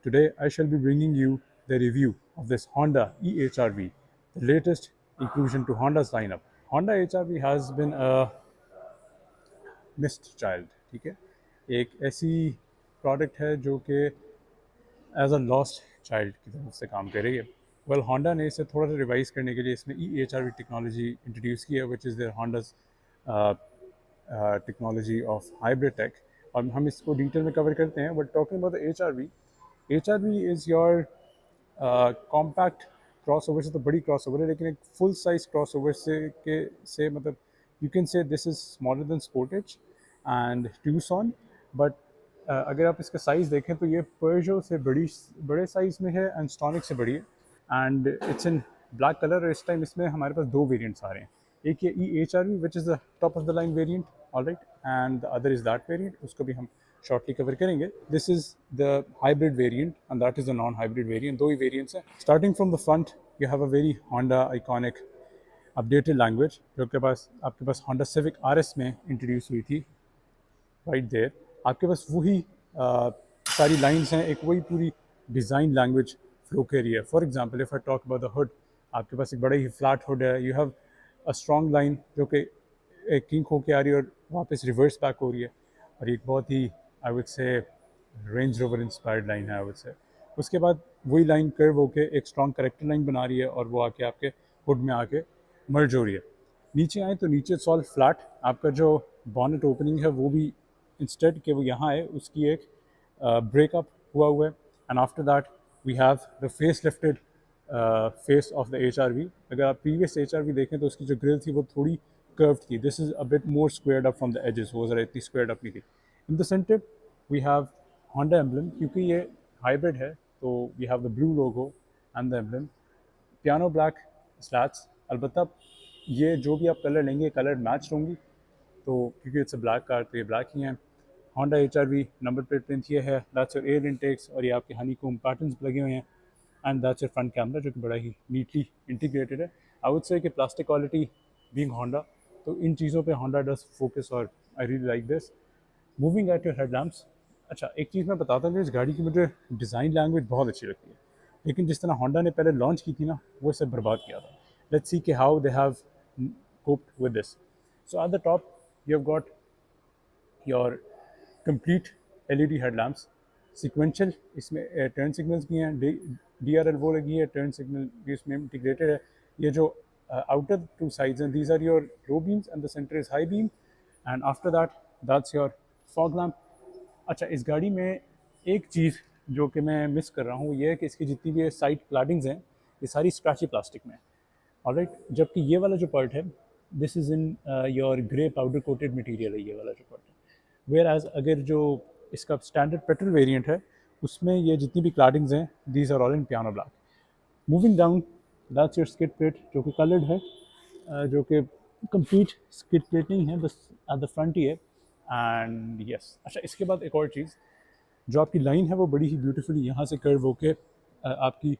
Today I shall be bringing you the review of this Honda e-HR-V, the latest inclusion to Honda's lineup. Honda HR-V has been a missed child, ठीक है, एक ऐसी product है जो कि as a lost child की तरफ से काम कर रही है. वेल होंडा ने इसे थोड़ा सा रिवाइज करने के लिए इसमें e-HR-V टेक्नोलॉजी इंट्रोड्यूस की है, which is there Honda's technology of hybrid tech. और हम इसको डिटेल में कवर करते हैं. But talking about the HR-V, HR-V is your compact crossover से तो बड़ी क्रॉस ओवर है, लेकिन एक फुल साइज क्रॉस ओवर से मतलब you can say this is smaller than Sportage and Tucson. But अगर आप इसका साइज़ देखें तो ये पर्जो से बड़े साइज़ में है एंड स्टॉनिक से बड़ी है. And it's in black colour. और इस टाइम इसमें हमारे पास दो वेरिएंट्स आ रहे हैं. एक ये e-HR-V which is the top of the line variant, alright, and the other is that variant. उसको भी हम शॉर्टली कवर करेंगे. This is the hybrid variant and that is the non hybrid variant. दो ही variants हैं. Starting from the front you have a very Honda iconic updated language जो आपके पास Honda civic RS में introduce हुई थी. Right there आपके पास वही सारी लाइंस हैं, एक वही पूरी डिज़ाइन लैंग्वेज फ्लो कर रही है. For example if I talk about the hood, आपके पास एक बड़ा ही फ्लैट हुड है. You have a strong line जो कि एक किंक होके आ रही है और वापस रिवर्स बैक हो रही है. और एक बहुत ही I would say range rover inspired line है आई वुड से. उसके बाद वही लाइन कर्व होके एक स्ट्रॉन्ग करेक्टर लाइन बना रही है और वो आके आपके हुड में आके मर्ज हो रही है. नीचे आए तो नीचे इट्स ऑल फ्लैट. आपका जो बॉनेट ओपनिंग है वो भी इंस्टेड के वो यहाँ है उसकी एक ब्रेकअप हुआ है. And after that we have the face lifted face off the HR-V. अगर आप प्रीवियस HR-V देखें तो उसकी जो ग्रिल थी वो थोड़ी कर्व्ड थी. This is a bit more squared up from the edges. वो ज़रा इतनी स्क्वेयर्ड अप नहीं थी. In the centre we have Honda emblem. क्योंकि ये हाइब्रिड है तो we have the blue logo and the emblem. Piano black slats. अलबत्ता ये जो भी आप कलर लेंगे कलर मैच होंगी, तो क्योंकि इट्स अ ब्लैक कार तो ये ब्लैक ही हैं. Honda HR-V number plate print ये है. दैट्स योर एयर इनटेक्स और ये आपके हनी कोम पैटर्न्स लगे हुए हैं. And that's your front camera जो कि बड़ा ही नीटली इंटीग्रेटेड है. आई वुड से कि प्लास्टिक क्वालिटी बीइंग होंडा, तो इन चीज़ों पे होंडा डज फोकस और आई really like this. Moving at your headlamps. अच्छा, एक चीज़ मैं बताता हूँ कि इस गाड़ी की मुझे डिज़ाइन लैंग्वेज बहुत अच्छी लगती है, लेकिन जिस तरह होंडा ने पहले लॉन्च की थी ना वो इसे बर्बाद किया था. लेट्स सी कि how they have coped with this. So eight the top you have got your complete LED headlamps. Sequential इसमें टर्न सिग्नल्स भी हैं. DRL वो लगी है, टर्न सिग्नल भी इसमें इंटीग्रेटेड है. ये जो आउटर टू साइड्स हैं these are your low beams and the centre is high beam. And after that's your fog lamp. अच्छा, इस गाड़ी में एक चीज़ जो कि मैं मिस कर रहा हूँ ये है कि इसकी जितनी भी साइड क्लैडिंग्स हैं ये सारी स्क्रैची प्लास्टिक में है. ऑलराइट, जबकि ये वाला जो पार्ट है this is in your grey powder coated material है ये वाला जो पार्ट है. वेयर एज अगर जो इसका स्टैंडर्ड पेट्रोल वेरिएंट है उसमें ये जितनी भी क्लैडिंग्स हैं these are all in piano black. Moving down that's your skid plate जो कि कलर्ड है, जो कि कंप्लीट स्किड प्लेट नहीं है, बस एट द फ्रंट ही है. एंड यस, अच्छा इसके बाद एक और चीज़, जो आपकी लाइन है वो बड़ी ही ब्यूटीफुली यहाँ से कर्व होके आपकी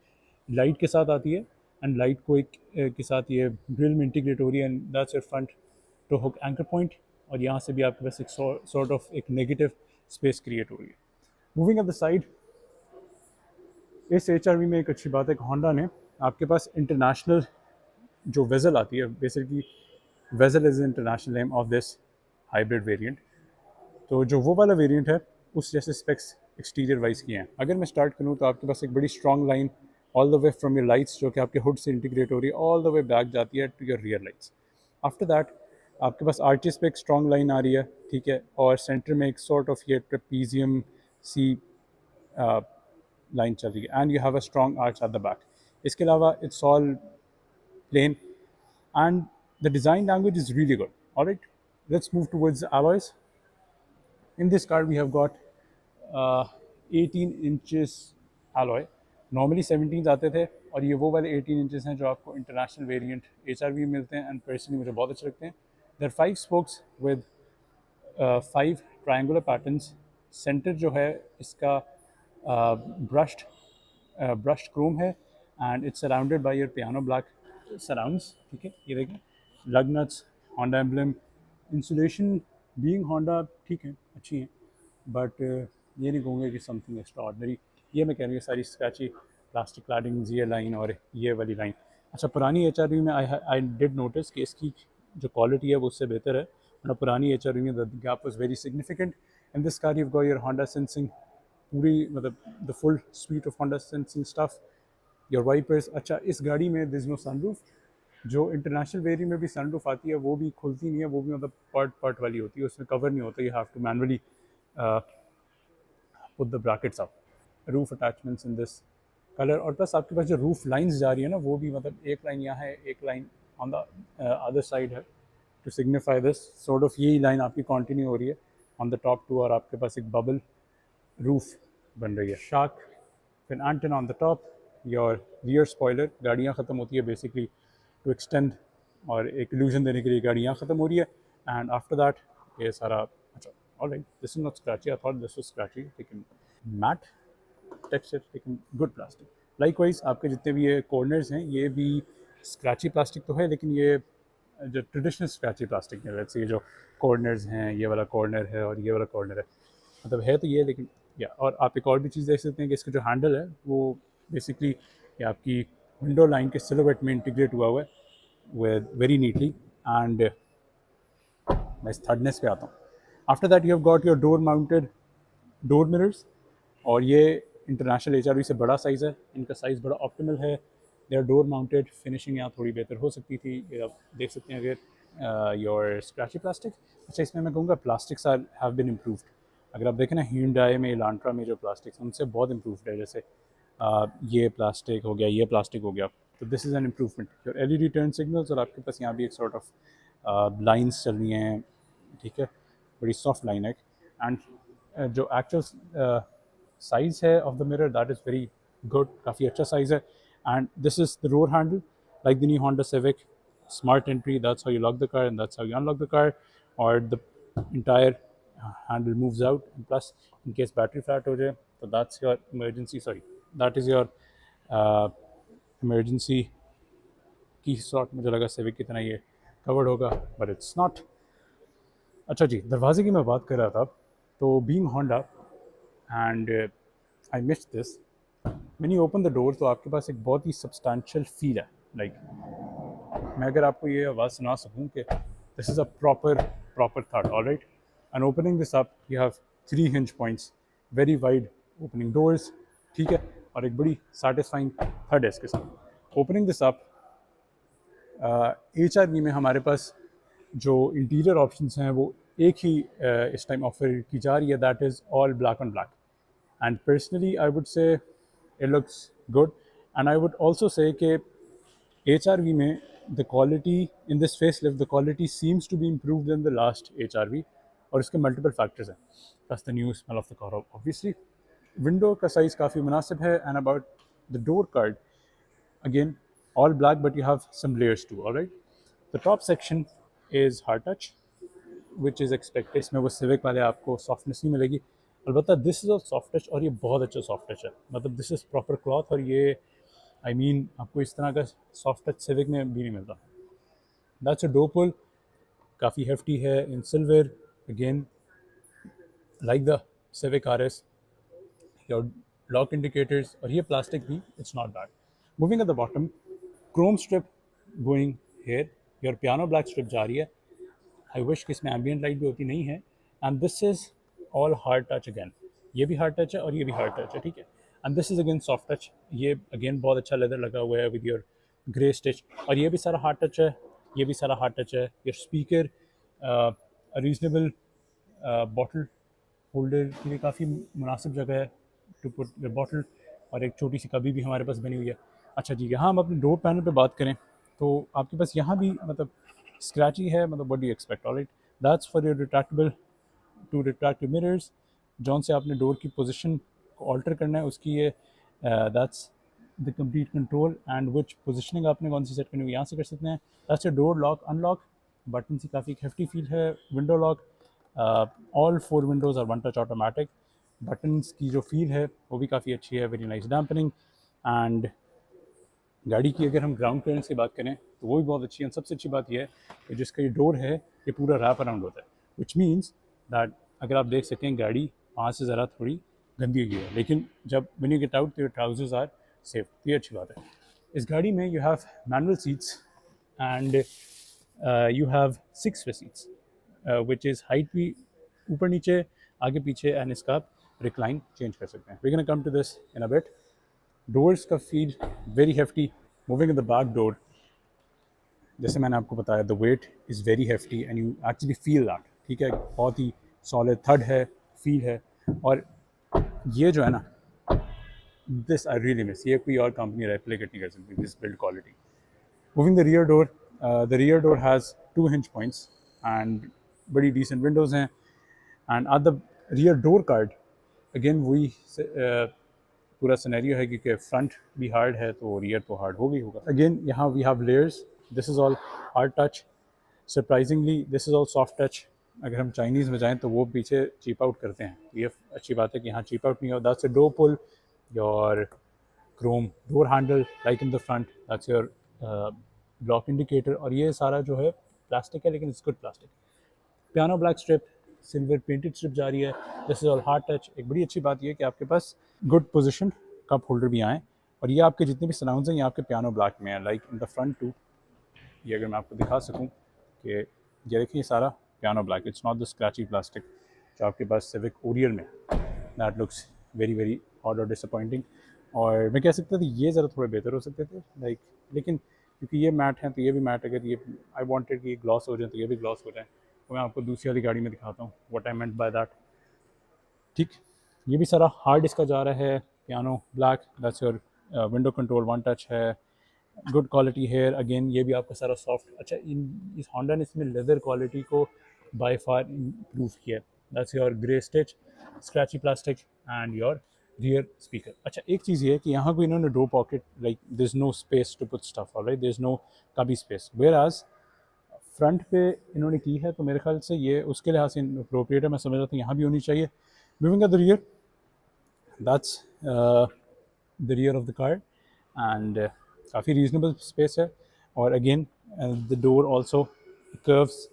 लाइट के साथ आती है. एंड लाइट को एक के साथ ये ग्रिल में इंटीग्रेट हो रही है. And that's your front tow hook anchor point. और यहाँ से भी आपके पास एक सॉर्ट ऑफ एक नेगेटिव स्पेस क्रिएट हो रही है. मूविंग अप द साइड, इस HR-V में एक अच्छी बात है कि होंडा ने आपके पास इंटरनेशनल जो वेजल आती है, basically vessel is international name of this hybrid variant. तो जो वो वाला वेरिएंट है उस जैसे स्पेक्स एक्सटीरियर वाइज किए हैं. अगर मैं स्टार्ट करूँ तो आपके पास एक बड़ी strong line all the way from your lights जो कि आपके हुड से इंटीग्रेट हो रही है ऑल द वे बैक जाती है to your rear lights. After that आपके पास आर्चेस पे एक स्ट्रॉन्ग लाइन आ रही है, ठीक है, और सेंटर में एक सॉर्ट ऑफ ये ट्रेपीजियम सी लाइन चल रही है. And you have a strong arch at the back. इसके अलावा it's all plain and the design language is really good. All right, let's move towards the alloys. In this car we have got 18 inches alloy. Normally 17 आते थे और ये वो वाले 18 inches हैं जो आपको इंटरनेशनल वेरिएंट HR-V में मिलते हैं. एंड पर्सनली मुझे बहुत अच्छे लगते हैं. There 5 spokes with 5 triangular patterns. Centre जो है इसका ब्रश्ड ब्रश्ड क्रोम है and it's surrounded by your piano black surrounds. ठीक है, ये देखें lug nuts Honda emblem. Insulation being Honda ठीक है, अच्छी है, बट ये नहीं कहूँगा कि समथिंग एक्स्ट्रा ऑर्डनरी. ये मैं कह रही हूँ सारी स्क्रैची प्लास्टिक क्लैडिंग्स, ये लाइन और ये वाली लाइन। अच्छा, पुरानी HRV में आई डिड नोटिस कि इसकी जो क्वालिटी है वो उससे बेहतर है, वरना पुरानी HRV में the gap was very significant. In this car you got your Honda sensing, पूरी मतलब the full suite of Honda sensing stuff, your wipers. अच्छा, इस गाड़ी में दिस नो सनरूफ, जो इंटरनेशनल वेरिएंट में भी सनरूफ आती है वो भी खुलती नहीं है, वो भी मतलब पार्ट पार्ट वाली होती है, उसमें कवर नहीं होता, you have to manually put the brackets up. Roof attachments in this colour, और प्लस आपके पास जो रूफ लाइंस जा रही है ना वो भी मतलब एक लाइन यहाँ है, एक line on the other side है, to signify this sort of यही लाइन आपकी कंटिन्यू हो रही है ऑन द टॉप टू, और आपके पास एक बबल रूफ बन रही है। शार्क फिर antenna on the top, your rear spoiler, गाड़ियाँ ख़त्म होती है बेसिकली टू एक्सटेंड और एक इल्यूजन देने के लिए गाड़ियाँ ख़त्म हो रही है, एंड आफ्टर दैट ये सारा। अच्छा, alright, this is not scratchy, I thought this was scratchy, लेकिन मैट टेक्सचर, लेकिन गुड प्लास्टिक। लाइकवाइज आपके जितने भी ये कॉर्नर्स हैं ये भी स्क्रैची प्लास्टिक तो है, लेकिन ये जो ट्रेडिशनल स्क्रैची प्लास्टिक है, वैसे ये जो कॉर्नर्स हैं, ये वाला कॉर्नर है और ये वाला कॉर्नर है, मतलब है तो ये, लेकिन या। और आप एक और भी चीज़ देख सकते हैं कि इसका जो हैंडल है वो बेसिकली ये आपकी विंडो लाइन के सिलोवेट में इंटीग्रेट हुआ हुआ है विद वेरी नीटली। एंड मैं इस थर्डनेस पे आता हूँ। After that you have got your door mounted door mirrors, और ये इंटरनेशनल HRV से बड़ा साइज़ है, इनका साइज़ बड़ा ऑप्टिमल है। They are door mounted, finishing यहाँ थोड़ी बेहतर हो सकती थी, ये आप देख सकते हैं अगर योर स्क्रैची प्लास्टिक। अच्छा, इसमें मैं कहूँगा plastics are have been improved. अगर आप देखें ना Hyundai में, इलांट्रा में जो प्लास्टिक्स हैं उनसे बहुत इम्प्रूव्ड है, जैसे ये प्लास्टिक हो गया, ये प्लास्टिक हो गया, तो this is an improvement. Your LED turn signals, और आपके पास यहाँ भी एक सॉर्ट ऑफ लाइन्स चल रही हैं, ठीक है, बड़ी सॉफ्ट लाइन है। एंड जो एक्चुअल साइज़ है of the mirror that is very good, काफ़ी अच्छा साइज़ है। And this is the roar handle like the new Honda Civic, smart entry, that's how you lock the car and that's how you unlock the car, or the entire handle moves out, and plus in case battery flat हो जाए तो that's your emergency, sorry, that is your uh, emergency की slot। मुझे लगा Civic की तरह ये covered होगा, but it's not। अच्छा जी, दरवाजे की मैं बात कर रहा था, तो being Honda and I missed this, when you open the door तो आपके पास एक बहुत ही substantial feel है, like मैं अगर आपको ये आवाज़ सुना सकूं कि this is a proper third, alright, and opening this up you have 3 hinge points, very wide opening doors, ठीक है, और एक बड़ी सेटिस्फाइंग थर्ड है इसके साथ। ओपनिंग दिस अप HRV में हमारे पास जो इंटीरियर ऑप्शंस हैं वो एक ही इस टाइम ऑफर की जा रही है, that is all black on black, and personally I would से it looks good, and I would also say कि HRV में the quality in this facelift, the quality seems to be improved than the last HRV, और इसके multiple factors हैं, plus the new smell of the car obviously। window का size काफ़ी मुनासिब है, and about the door card again all black but you have some layers too, all right। the top section is hard touch which is expected, इसमें वो Civic वाले आपको softness नहीं मिलेगी, अलबत्ता this is a soft touch और ये बहुत अच्छा soft touch है, मतलब this is proper cloth, और ये I mean आपको इस तरह का सॉफ्ट टच Civic में भी नहीं मिलता। दैट्स अ डोर पुल, काफ़ी हेफ्टी है in silver, again like the Civic RS, your lock indicators, और ये प्लास्टिक भी it's not bad. Moving at the bottom, chrome strip going here, your piano black strip जा रही है, आई विश कि इसमें एम्बियंट लाइट भी होती, नहीं है, and this is all hard touch again, ये भी हार्ड टच है और ये भी हार्ड टच है, ठीक है, and this is again soft touch, ये अगेन बहुत अच्छा लेदर लगा हुआ है विद योर ग्रे स्टिच, और ये भी सारा हार्ड टच है, ये भी सारा हार्ड टच है। Your speaker reasonable bottle holder के लिए काफ़ी मुनासिब जगह है टू पुट योर बॉटल, और एक छोटी सी कभी भी हमारे पास बनी हुई है। अच्छा जी, यहाँ हम अपने डोर पैनल पे बात करें तो आपके पास यहाँ भी मतलब स्क्रैची है, मतलब what do you expect, alright, that's for your retractable to retract your mirrors, जौन से आपने डोर की पोजीशन को ऑल्टर करना है उसकी ये that's the complete control, and which positioning आपने कौन सी सेट करनी है यहाँ से कर सकते हैं। That's your door lock unlock button से काफ़ी हेफ्टी फील है। Window lock, all 4 windows are one touch automatic, buttons की जो फील है वो भी काफ़ी अच्छी है, वेरी नाइस डैम्पनिंग। एंड गाड़ी की अगर हम ग्राउंड क्लियरेंस की बात करें तो वो भी बहुत अच्छी है। सबसे अच्छी बात यह है कि जिसका ये डोर है ये पूरा रैप अराउंड होता है, विच मीन्स दैट अगर आप देख सकें गाड़ी वहाँ से ज़रा थोड़ी गंदी हुई है, लेकिन जब when you get out your trousers are safe, ये अच्छी बात है। इस गाड़ी में you have manual seats and you have 6 seats which is height भी ऊपर नीचे आगे पीछे, एंड इसका रिक्लाइन चेंज कर सकते हैं। We can come to this in a bit. Doors का feel very hefty. Moving in the back door, जैसे मैंने आपको बताया, the weight is very hefty and you actually feel that, ठीक है। बहुत ही सॉलिड थर्ड है, फील है। और ये जो है ना, दिस आई रियली मिस, ये कोई और कंपनी रेप्लिकेट नहीं कर सकती this build quality. Moving the rear door has 2 hinge points and बड़ी डिसेंट विंडोज़ हैं। And at the rear door card again वही पूरा सिनेरियो है, क्योंकि फ्रंट भी हार्ड है तो रियर तो हार्ड हो गई होगा। अगेन यहाँ we have layers, this is all hard touch, surprisingly this is all soft touch. अगर हम चाइनीज़ में जाएँ तो वो पीछे चीप आउट करते हैं, ये अच्छी बात है कि यहाँ चीप आउट नहीं हो। That's a door pull, your chrome door handle like in the front, that's your block indicator. और ये सारा जो है प्लास्टिक है, लेकिन it's good plastic. Piano black strip, silver painted strip जा रही है। This is all hard touch. एक बड़ी अच्छी बात यह है कि आपके पास गुड पोजिशन कप होल्डर भी आए, और ये आपके जितने भी सराउंड्स हैं ये आपके पियानो ब्लैक में है, like in the front too. ये अगर मैं आपको दिखा सकूं कि ये देखिए सारा piano black, it's not the scratchy plastic जो आपके पास सिविक ओरियल में। That looks very very odd और डिसअपॉइंटिंग। और मैं कह सकता था ये ज़रा थोड़े बेहतर हो सकते थे, लाइक, लेकिन क्योंकि ये मैट हैं तो ये भी मैट, अगर ये आई वांटेड कि ये ग्लॉस हो जाए तो ये भी ग्लॉस हो जाए। तो मैं आपको दूसरी वाली गाड़ी में दिखाता हूँ what I meant by that. ठीक, ये भी सारा हार्ड इसका जा रहा है, piano black, that's your window control, one touch है, गुड क्वालिटी हेयर। अगेन ये भी आपका सारा सॉफ्ट। अच्छा, इस होंडा ने इसमें लेदर क्वालिटी को बाय फार इम्प्रूव किया है। That's your grey stitch, scratchy plastic and your rear speaker. अच्छा, एक चीज़ ये है कि यहाँ को इन्होंने door pocket, like there is no space to put stuff, alright, there is no cubby space, whereas front पे इन्होंने की है, तो मेरे ख्याल से ये उसके लिहाज से अप्रोप्रिएट है। मैं समझ रहा था यहाँ भी होनी चाहिए। Moving the rear, that's the rear of the car, and काफ़ी रीजनेबल स्पेस है। और again the door also curves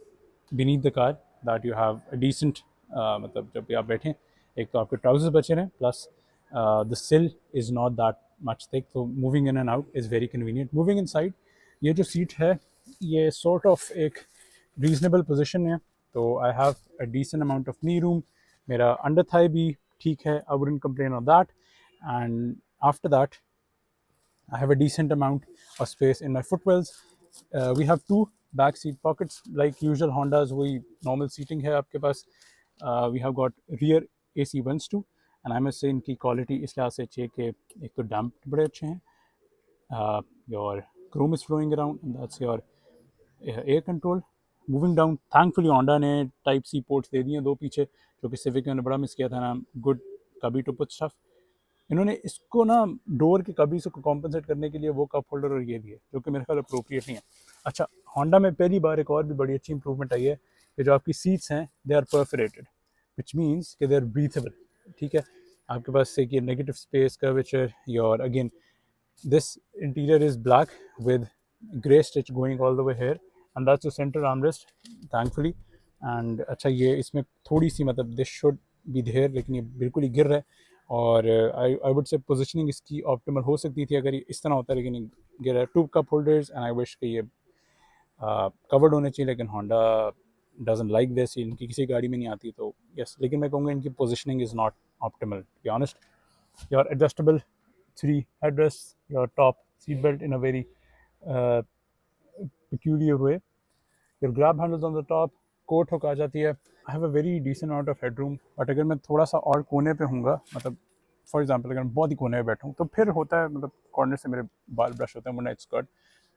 beneath the car, that you have a decent, मतलब जब भी आप बैठें, एक तो आपके ट्राउजर्स बचे रहें, plus the sill is not that much thick, तो moving in and out is very convenient. Moving inside, ये जो सीट है ये सॉर्ट ऑफ एक रीजनेबल पोजीशन है, तो I have a decent amount of knee room. मेरा under thigh भी ठीक है, I wouldn't complain on that. And after that I have a decent amount of space in my footwells. We have 2 back seat pockets like usual Hondas, वही normal seating है आपके पास। We have got rear AC vents too, and I must say इनकी quality इस लिहाज से अच्छी है कि एक तो damp बड़े अच्छे हैं, your chrome is flowing around, and that's your air control. Moving down, thankfully Honda ने टाइप सी पोर्ट्स दे दिए हैं 2 पीछे, जो कि सिविक ने बड़ा मिस किया था ना, गुड कभी टू पुट स्टफ। इन्होंने इसको ना डोर के कभी से कॉम्पनसेट करने के लिए वो कप होल्डर और ये दिए, जो कि मेरे ख्याल अप्रोप्रिएट नहीं है। अच्छा, होंडा में पहली बार एक और भी बड़ी अच्छी इंप्रूवमेंट आई है कि जो आपकी सीट्स हैं they are perforated, which means कि दे आर ब्रीथेबल। ठीक है, आपके पास एक ये negative space curvature, your again this interior is black with grey stitch going all the way here, and that's the centre armrest thankfully. And अच्छा, ये इसमें थोड़ी सी, मतलब दिस शुड बी देयर, लेकिन ये बिल्कुल ही गिर रहा है। और आई वुड से पोजिशनिंग इसकी ऑप्टिमल हो सकती थी अगर ये इस तरह होता है, लेकिन गिर रहा है। 2 cup holders, and I wish कि ये कवर्ड होने चाहिए, लेकिन होंडा डजंट लाइक दिस, इनकी किसी गाड़ी में नहीं आती, तो यस। लेकिन मैं कहूँगा इनकी positioning is not optimal, to be honest. Your adjustable 3 headrests, your top seat belt in a very peculiar way, your grab handles on the top, coat hook आ जाती है। I have a very decent amount of head room, but अगर मैं थोड़ा सा और कोने पे हूँगा, मतलब फॉर एग्जांपल अगर मैं बहुत ही कोने में बैठूँ तो फिर होता है, मतलब कॉर्नर से मेरे बाल ब्रश होते हैं, वरना it's good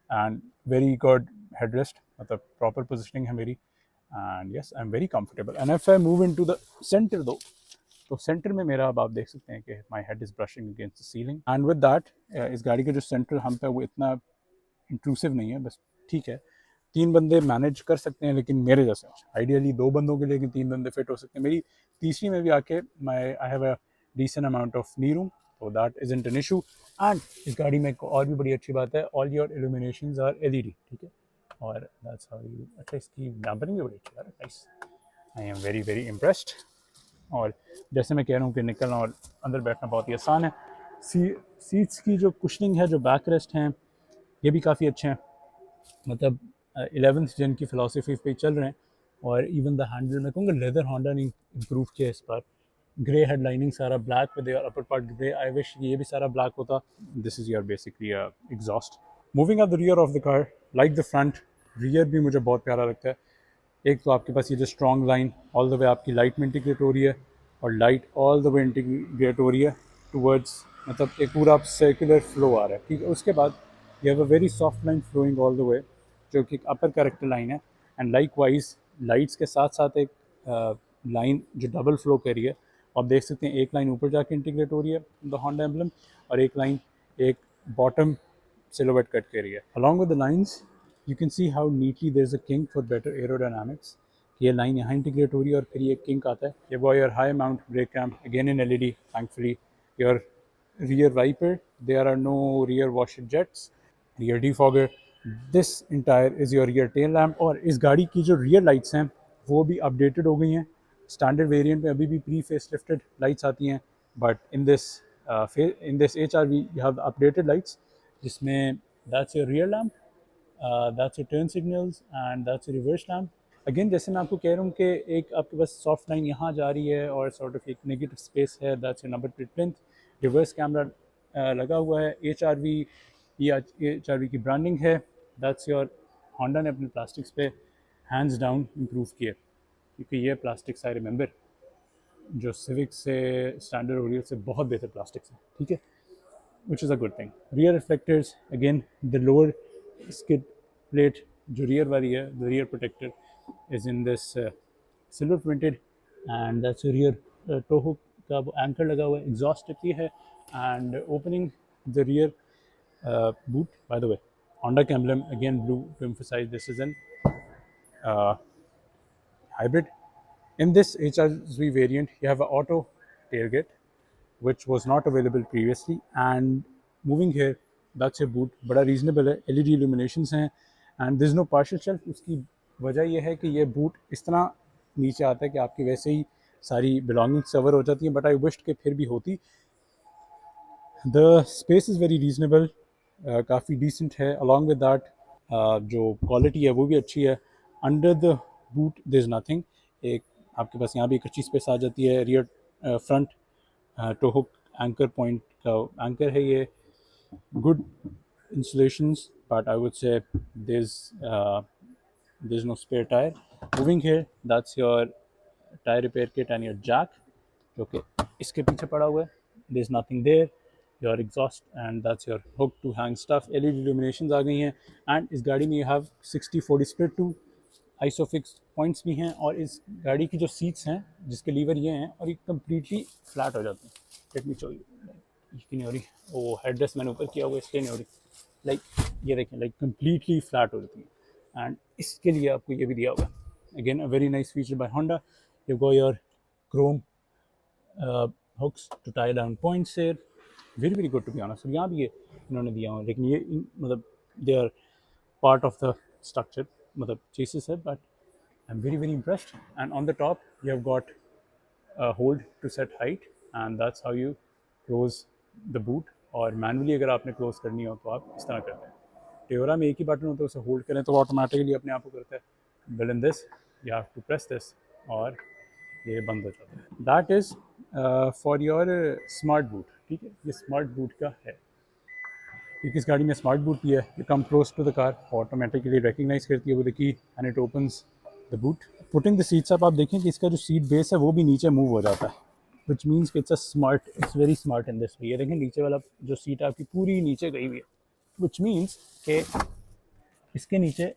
and very good headrest, मतलब प्रॉपर पोजिशनिंग है मेरी, and yes I am very comfortable. And if I move into the centre though, तो सेंटर में मेरा, अब आप देख सकते हैं कि my head is brushing against the ceiling, and with that इस गाड़ी का जो सेंट्रल हम्प है वो इतना इंट्रूसिव नहीं है, बस ठीक है। 3 बंदे मैनेज कर सकते हैं, लेकिन मेरे जैसे आइडियली 2 बंदों के लिए, लेकिन 3 बंदे फिट हो सकते हैं। मेरी तीसरी में भी आके I have a decent amount of knee room, तो that isn't an issue. And इस गाड़ी में एक और भी बड़ी अच्छी बात है, all your illuminations are LED, ठीक है। और दैट्स हाउ यू, अच्छा इसकी डैम्परिंग भी बड़ी अच्छी है, nice, I am very very impressed. और जैसे मैं कह रहा हूँ कि निकलना और अंदर बैठना बहुत ही आसान है। सीट्स की जो कुशनिंग है, जो बैक रेस्ट हैं, ये भी काफ़ी अच्छे हैं। मतलब 11th जन की फ़िलासफ़ी पे चल रहे हैं। और इवन द हैंडल, मैं कहूँगा लेदर होंडा ने इम्प्रूव किया इस पर। ग्रे हेडलाइनिंग, सारा black with your upper part grey. I wish ये भी सारा ब्लैक होता। This is your basically exhaust. Moving at the rear of the car, like the front, rear भी मुझे बहुत प्यारा लगता है। एक तो आपके पास ये जो स्ट्रॉन्ग लाइन ऑल द वे आपकी लाइट में इंटीग्रेट हो रही है, और light all the way integrate हो रही है टूवर्ड्स, मतलब एक पूरा सर्कुलर फ्लो आ रहा है, ठीक है। उसके बाद you have a very soft line flowing all the way, जो कि अपर कैरेक्टर लाइन है। एंड लाइक वाइज लाइट्स के साथ साथ एक लाइन जो डबल फ्लो कर रही है। आप देख सकते हैं एक लाइन ऊपर जाके इंटीग्रेट हो रही है द होंडा एम्बलम, और एक लाइन एक बॉटम सिलोवेट कट कर रही है। Along with the lines you can see how neatly there is a kink for better aerodynamics. ये लाइन यहाँ इंटीग्रेट हो रही है और फिर ये किंक आता है। ये वो your high mount brake lamp again in LED thankfully. Your rear wiper, there are no rear washer jets, rear defogger, this entire is your rear tail lamp। और इस गाड़ी की जो rear lights हैं वो भी अपडेटेड हो गई हैं। स्टैंडर्ड वेरिएंट में अभी भी प्री फेस लिफ्टेड लाइट्स आती हैं, but in this HRV you have updated lights, जिसमें that's your rear lamp, that's your turn signals, and that's your reverse lamp. Again जैसे मैं आपको कह रहा हूँ कि एक आपके पास सॉफ्ट लाइन यहाँ जा रही है और सॉर्ट ऑफ एक नेगेटिव स्पेस है, that's your number plate plinth. Reverse camera लगा हुआ है। HRV, ये HRV की ब्रांडिंग है। दैट्स योर, होंडा ने अपने प्लास्टिक्स पे हैंड्स डाउन इम्प्रूव किए, क्योंकि ये प्लास्टिक्स आई रिमेंबर जो सिविक से स्टैंडर्ड ओरियल से बहुत बेहतर प्लास्टिक्स हैं, ठीक है, which is a good thing. Rear reflectors, again the lower skid plate जो rear वाली है, the rear protector is in this silver printed, and that's a rear tow hook का वो anchor लगा हुआ है। exhaust tip ये है, and opening the rear boot, by the way Honda का emblem again blue to emphasize this is an hybrid. In this HRV variant you have an auto tailgate which was not available previously, and moving here that's a boot, बड़ा reasonable है। LED illuminations हैं, and there is no partial shelf। उसकी वजह यह है कि ये boot इस तरह नीचे आता है कि आपकी वैसे ही सारी belongings कवर हो जाती हैं, बट आई विश्ड कि फिर भी होती। The space is very reasonable, काफ़ी डिसेंट है। अलॉन्ग विद दैट जो क्वालिटी है वो भी अच्छी है। Under the boot there is nothing. एक आपके पास यहाँ भी एक अच्छी स्पेस आ जाती है। Rear front tow hook anchor point का एंकर है ये। Good insulations, but I would say there's no spare tire। Moving here, that's your tire repair kit and your jack, जो कि इसके पीछे पड़ा हुआ है। there's nothing there। your exhaust and that's your hook to hang stuff। LED illuminations आ गई हैं, and इस गाड़ी में you have 60-40 split to isofix points भी हैं। और इस गाड़ी की जो सीट्स हैं जिसके लीवर ये हैं और ये कम्प्लीटली फ्लैट हो जाते हैं। लेट मी शो यू, इसकी नहीं हो रही, वो हेडरेस्ट मैंने ऊपर किया हुआ इसलिए नहीं हो रही। लाइक ये देखें, लाइक कम्प्लीटली फ्लैट हो जाती है। एंड इसके लिए आपको ये भी दिया हुआ है। Again a very nice feature bye Honda. You go your Chrome hooks to tie down points here, very very good to be honest। यहाँ भी ये इन्होंने दिया हुआ है, लेकिन ये मतलब they are part of the structure, मतलब chasis है, but I'm very very impressed। and on the top you have got a hold to set height, and that's how you close the boot। और manually अगर आपने close करनी हो तो आप इस तरह करते हैं। टेोरा में एक ही बटन होता है, उसे होल्ड करें तो ऑटोमेटिकली अपने आप को करता है। Built in this you have to press this और ये बंद हो जाता है। That is for your smart boot, ठीक है। ये स्मार्ट बूट का है, क्योंकि इस गाड़ी में स्मार्ट बूट भी है। You come close to the car, automatically recognise करती है वो the key and it opens the boot. Putting the seats up, आप देखें कि इसका जो सीट बेस है वो भी नीचे मूव हो जाता है, विच मीन्स कि it's a smart, it's very smart in this way. ये देखें नीचे वाला जो सीट आपकी पूरी नीचे गई हुई है, विच मीन्स कि इसके नीचे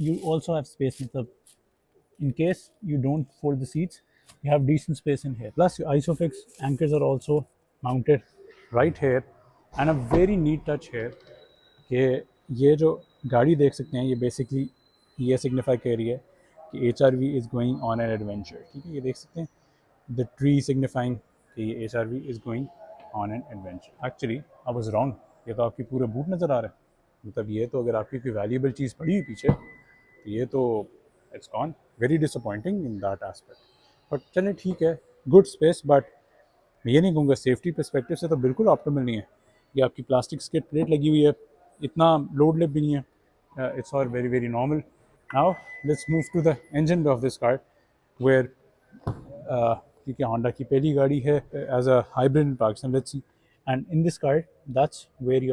यू ऑल्सो हैव स्पेस, मतलब in case you don't fold the seats you have decent space in here। plus your isofix anchors are also mounted right here, and a very neat touch here कि ये जो गाड़ी देख सकते हैं ये basically ये सिग्निफाई कर रही है कि HRV is going on an adventure, ठीक है। ये देख सकते हैं द ट्री सिग्निफाइंग कि ये HRV is going on an adventure. Actually I was wrong, ये तो आपकी पूरा बूट नज़र आ रहा है। मतलब ये तो अगर आपकी कोई वैल्यूएबल चीज़ पड़ी हुई पीछे तो ये तो it's gone, very disappointing in that aspect। But चलें ठीक है, गुड स्पेस, बट मैं ये नहीं कहूँगा सेफ्टी परस्पेक्टिव से तो बिल्कुल ऑप्टिमल नहीं है। ये आपकी प्लास्टिक स्किड प्लेट लगी हुई है, इतना लोड लिप भी नहीं है, it's all very very normal. Now let's move to the engine of this car where क्योंकि होंडा की पहली गाड़ी है as a hybrid in Pakistan, let's see. And in this car that's where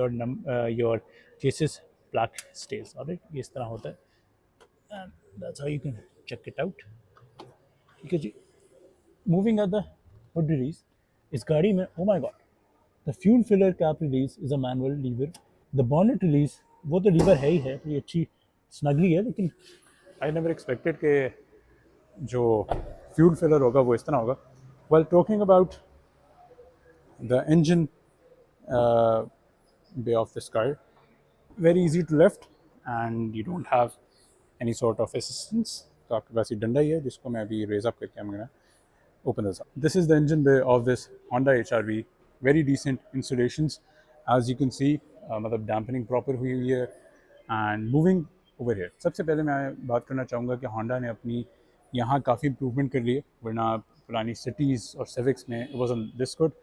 your chassis plug stage, alright, ये इस तरह होता है and that's how you can check it out. ठीक है जी, moving at the hood release, इस गाड़ी में oh my God, the fuel filler cap release is a manual lever, the bonnet release वो तो लीवर है ही है, ये अच्छी स्नगली है, लेकिन आई नेवर एक्सपेक्टेड कि जो फ्यूल फिलर होगा वो इस तरह होगा। Well talking about the engine bay of this car, very easy to lift and you don't have any sort of assistance, तो आपके पास ये डंडा ही है जिसको मैं अभी रेज अप करके I'm gonna open this up. This is the engine bay of this Honda HR-V, very decent insulations as you can see, मतलब dampening proper हुई हुई है। and moving over here, सबसे पहले मैं बात करना चाहूँगा कि होंडा ने अपनी यहाँ काफ़ी इम्प्रूवमेंट कर ली है, वरना पुरानी सिटीज़ और सिविक्स में it wasn't this good.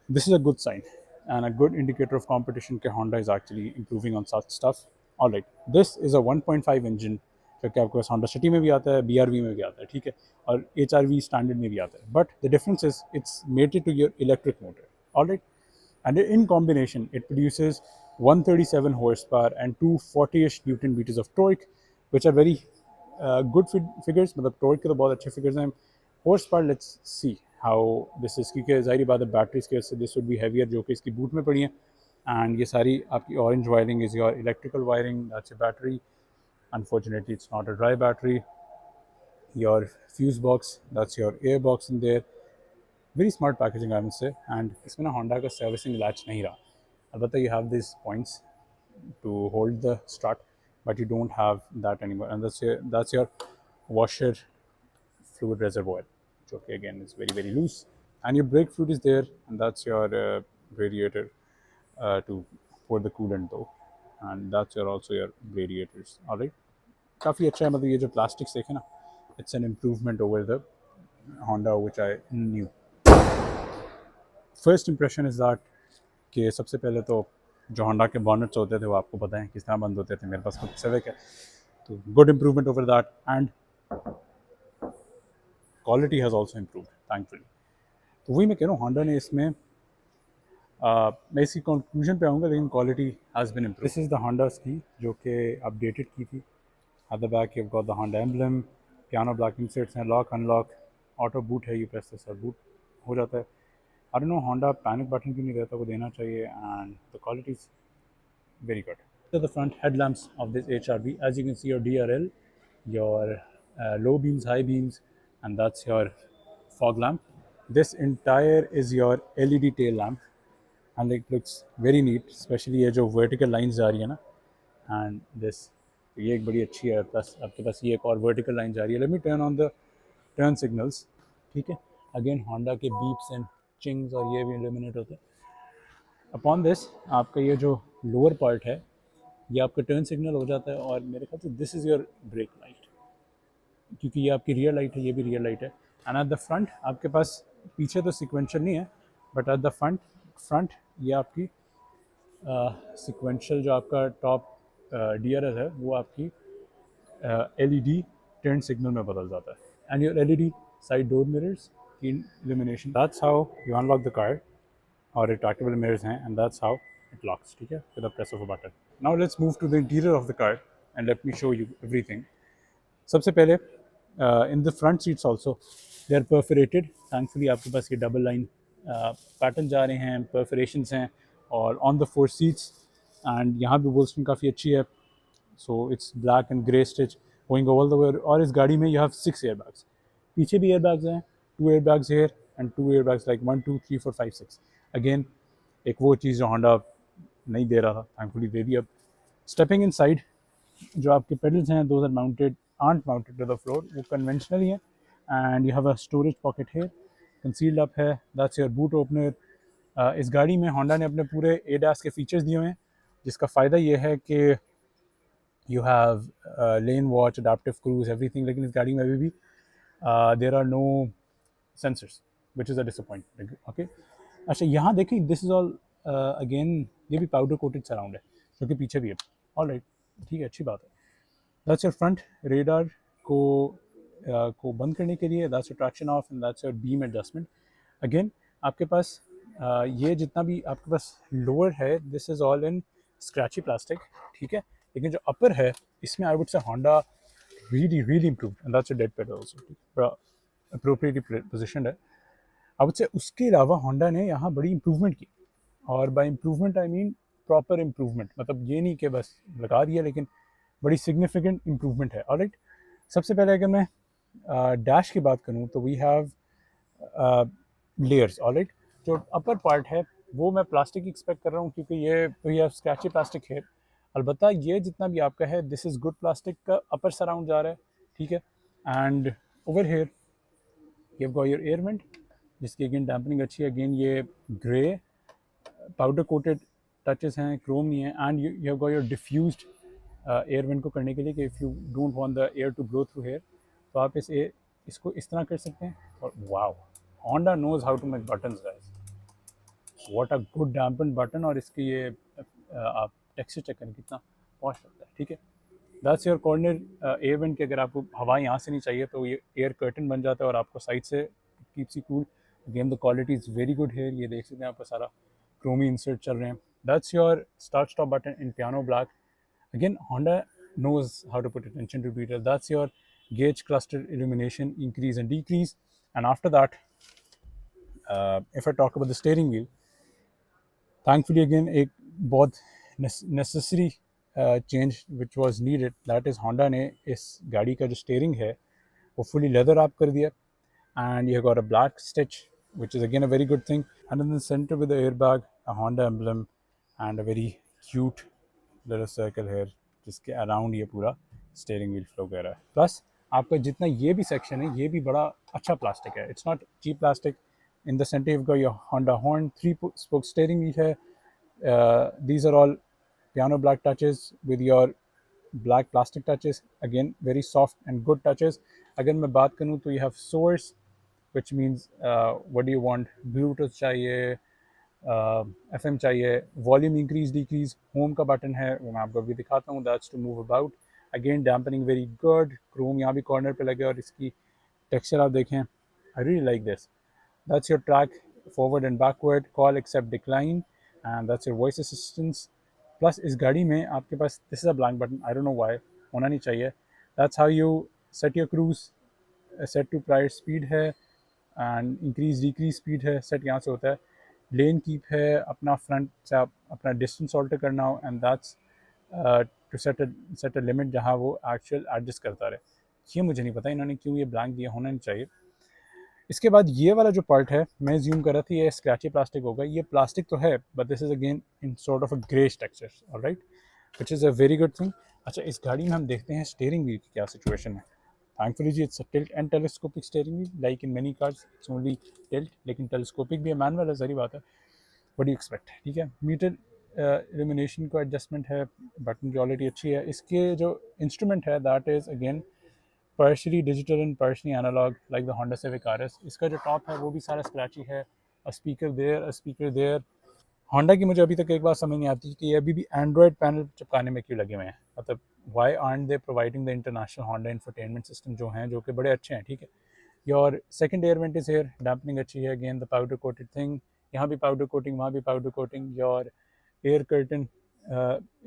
This is a good sign and a good indicator of competition कि Honda is actually improving on such stuff. Alright, this is a 1.5 engine जो कि आपके पास Honda City में भी आता है, BRV में भी आता है, ठीक है, और HRV standard में भी आता है, but the difference is it's mated to your electric motor. Alright, and in combination it produces 137 horsepower and 240ish Newton meters of torque, which are very good figures, मतलब torque के तो बहुत अच्छे figures हैं। horsepower, let's see how this is, क्योंकि ज़ाहिर बात है बैटरीज के वजह से this would be heavier, जो कि इसकी बूट में पड़ी है। and ये सारी आपकी orange wiring is your electrical wiring, that's your battery, unfortunately it's not a dry battery, your fuse box, that's your air box in there, very smart packaging I must say, and इसमें ना Honda का servicing latch नहीं रहा, अलबत्ता you have these points to hold the strut, but you don't have that anymore, and that's your washer fluid reservoir, okay, again it's very very loose, and your brake fluid is there, and that's your radiator to pour the coolant though, and that's your also your radiators, all right, काफ़ी अच्छा है, मतलब ये जो plastics देखे ना, it's an improvement over the Honda which I knew. First impression is that कि सबसे पहले तो जो होंडा के बॉनेट्स होते थे वो आपको पता है किस तरह बंद होते थे, मेरे पास खुद सिविक है, तो good improvement over that, and quality has also improved thankfully. तो वही मैं कह रहा हूँ, होंडा ने इसमें मैं इसी कंक्लूजन पे आऊँगा, लेकिन quality has been improve. This is the Honda's की जो कि अपडेटेड की थी, at the back you have got the Honda emblem, piano blacking sets हैं, लॉक अनलॉक, ऑटो बूट है, यू प्रेस दिस और बूट हो जाता है। I don't know Honda panic button क्यों नहीं रहता, वो देना चाहिए, and the quality is very good. So the front headlamps of this HRV, as you can see, your DRL, your low beams, high beams, and that's your fog lamp. This entire is your LED tail lamp, and it looks very neat, especially ये जो vertical lines जा रही है ना, and this ये एक बड़ी अच्छी है, प्लस आपके पास ये एक और vertical line जा रही है। Let me turn on the turn signals, ठीक है, again Honda के beeps and chings और ये भी illuminate होते हैं। अपॉन दिस आपका ये जो लोअर पार्ट है ये आपका टर्न सिग्नल हो जाता है, और मेरे ख्याल से this is your brake light, क्योंकि ये आपकी रियर लाइट है, ये भी रियर लाइट है। एंड एट द फ्रंट आपके पास, पीछे तो सिक्वेंशियल नहीं है, बट एट द फ्रंट ये आपकी सिक्वेंशियल जो आपका टॉप DRL है वो आपकी LED टर्न सिग्नल में बदल जाता है, and your LED side door mirrors in illumination, that's how you unlock the car, और retractable mirrors हैं, and that's how it locks, ठीक है, with a press of a button. Now let's move to the interior of the car and let me show you everything. सबसे पहले in the front seats also they are perforated, thankfully आपके पास ये double line pattern जा रहे हैं, perforations हैं, और on the 4 seats, and यहाँ भी bolstering काफ़ी अच्छी है, so it's black and grey stitch going all the way, और इस गाड़ी में you have 6 airbags, पीछे भी airbags हैं, 2 airbags here and 2 airbags like 1 2 3 4 5 6, again एक वो चीज़ जो होंडा नहीं दे रहा था, थैंकफुली दे दी अब। स्टेपिंग इन साइड, जो आपके पेडल्स हैं those are mounted to the floor, वो कन्वेंशनल ही है, and you have a storage pocket है, कंसील्ड अप है, दैट्स योर बूट ओपनर। इस गाड़ी में होंडा ने अपने पूरे ADAS के फीचर्स दिए हुए हैं, जिसका फ़ायदा ये है कि you have lane watch, adaptive cruise, everything, लेकिन इस गाड़ी में अभी भी there are no sensors, which is a disappointment. Okay, अच्छा यहाँ देखिए, दिस इज ऑल अगेन, ये भी पाउडर कोटेड सराउंड है जो कि पीछे भी है. ऑल राइट, ठीक है, अच्छी बात है. दैट्स योर फ्रंट रेडार को बंद करने के लिए. That's your traction of and that's your beam adjustment. Again आपके पास ये जितना भी आपके पास लोअर है, this is all in scratchy plastic, ठीक है. लेकिन जो अपर है, इसमें आई वुड से Honda really improved, and that's a dead pedal also, appropriately positioned है. आई वुड से उसके अलावा होंडा ने यहाँ बड़ी इम्प्रूवमेंट की. और by improvement I mean proper improvement, मतलब ये नहीं कि बस लगा दिया, लेकिन बड़ी सिग्निफिकेंट इम्प्रूवमेंट है. ऑलराइट, सबसे पहले अगर मैं डैश की बात करूँ तो वी हैव लेयर्स. ऑलराइट, जो अपर पार्ट है वो मैं प्लास्टिक एक्सपेक्ट कर रहा हूँ, क्योंकि ये तो ये स्क्रैची प्लास्टिक है. अलबत्ता ये जितना भी आपका है, दिस इज़ गुड प्लास्टिक का अपर सराउंड जा रहा है, ठीक है. And over here you have got your air vent, जिसकी अगेन डैम्पनिंग अच्छी है. अगेन ये ग्रे पाउडर कोटेड टचेस हैं, क्रोम नहीं है. And you have got your diffused air vent को करने के लिए कि if you don't want the air to blow through here, तो आप इसको इस तरह कर सकते हैं. और wow, Honda knows how to make buttons guys. What a good dampen button. और इसकी ये आप टेक्सचर चेक करें कितना पॉश लगता है, ठीक है. That's your corner air vent की अगर आपको हवा यहाँ से नहीं चाहिए तो ये एयर कर्टन बन जाता है और आपको साइड से keeps you cool. Again the quality is very good here. ये देख सकते हैं आपका सारा क्रोमी इंसर्ट चल रहे हैं. That's your start stop button in piano black. Again, Honda knows how to put attention to detail. That's your gauge cluster illumination increase and decrease. And after that, if I talk about the steering wheel, thankfully again एक बहुत necessary change which was needed. That is Honda ने इस गाड़ी का जो steering है वो fully leather wrap कर दिया. And you got a black stitch, which is again a very good thing. And in the center with the airbag, a Honda emblem, and a very cute little circle here, जिसके around ये पूरा steering wheel flow कर रहा है. Plus आपका जितना ये भी सेक्शन है, ये भी बड़ा अच्छा प्लास्टिक है. It's not cheap plastic. In the centre you got your Honda horn, 3 spoke steering wheel है. These are all piano black touches with your black plastic touches. Again, very soft and good touches. अगर मैं बात करूँ तो you have source, which means what do you want, Bluetooth चाहिए, FM चाहिए, volume increase decrease, home का button है वो मैं आपको अभी दिखाता हूँ. That's to move about. Again dampening very good. Chrome यहाँ भी कॉर्नर पे लगे और इसकी टेक्सचर आप देखें, I really like this. That's your track forward and backward, call accept decline, and that's your voice assistance. Plus इस गाड़ी में आपके पास this is a blank button. I don't know why, होना नहीं चाहिए. That's how you set your cruise. Set to prior speed है and increase decrease speed है, सेट यहाँ से होता है. लेन कीप है, अपना फ्रंट से आप अपना डिस्टेंस ऑल्टर करना हो, and that's to set a limit जहाँ वो एक्चुअल एडजस्ट करता रहे. ये मुझे नहीं पता इन्होंने क्यों ये ब्लैंक दिया, होना नहीं चाहिए. इसके बाद ये वाला जो पार्ट है, मैं ज्यूम कर रहा था ये स्क्रैची प्लास्टिक होगा. ये प्लास्टिक तो है, but this is again in sort of a greyish texture. Alright, which is a very good thing. अच्छा, इस गाड़ी में हम देखते हैं स्टीयरिंग व्हील की क्या सिचुएशन है. Thankfully, it's a tilt and telescopic steering wheel. Like in many cars, it's only tilt, लेकिन telescopic भी है, manual है, सारी बात है. What do you expect? ठीक है. मीटर इल्यूमिनेशन को एडजस्टमेंट है, बटन क्वालिटी अच्छी है. इसके जो इंस्ट्रूमेंट है, that is again partially digital and partially analog, like the Honda Civic RS. इसका जो टॉप है वो भी सारा स्क्रैची है. A speaker there, a speaker there. Honda की मुझे अभी तक एक बात समझ नहीं आती कि ये अभी भी एंड्रॉयड पैनल चिपकाने में क्यों लगे हुए हैं. मतलब why aren't they providing the international Honda infotainment system जो हैं, जो कि बड़े अच्छे हैं, ठीक है. Your second air vent is here, dampening अच्छी है. Again the powder coated thing, यहाँ भी पाउडर कोटिंग, वहाँ भी powder coating. Your air curtain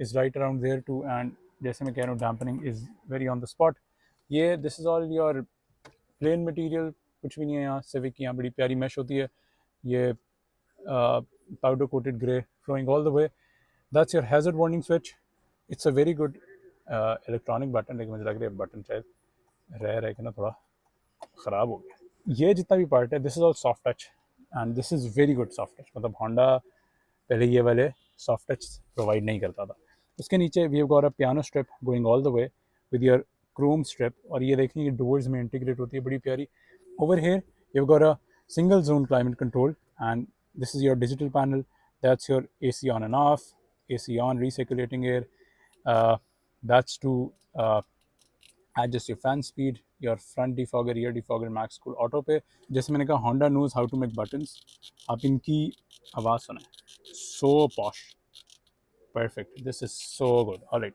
is right around there too. And जैसे मैं कह रहा हूँ, dampening is very on the spot. ये this is all your plane material, कुछ भी नहीं है यहाँ. सिविक की यहाँ बड़ी प्यारी मैश होती है. ये powder coated grey flowing all the way. That's your hazard warning switch. It's a very good electronic button. लेकिन मुझे लग रहा है बटन शायद रह के ना थोड़ा ख़राब हो गया. ये जितना भी पार्ट है, this is all soft touch, and this is very good soft touch. मतलब होंडा पहले ये वाले सॉफ्ट टच प्रोवाइड नहीं करता था. उसके नीचे we have got a piano strip going all the way with your chrome strip. और ये देखेंगे डोर्स में इंटीग्रेट होती है, बड़ी प्यारी. Over here, you've got a single zone climate control, and this is your digital panel. That's your AC on and off, AC on, recirculating air. That's to adjust your fan speed. Your front defogger, rear defogger, max cool, auto पे। जैसे मैंने कहा, Honda knows how to make buttons. आप इनकी आवाज़ सुने, so posh, perfect, this is so good. All right,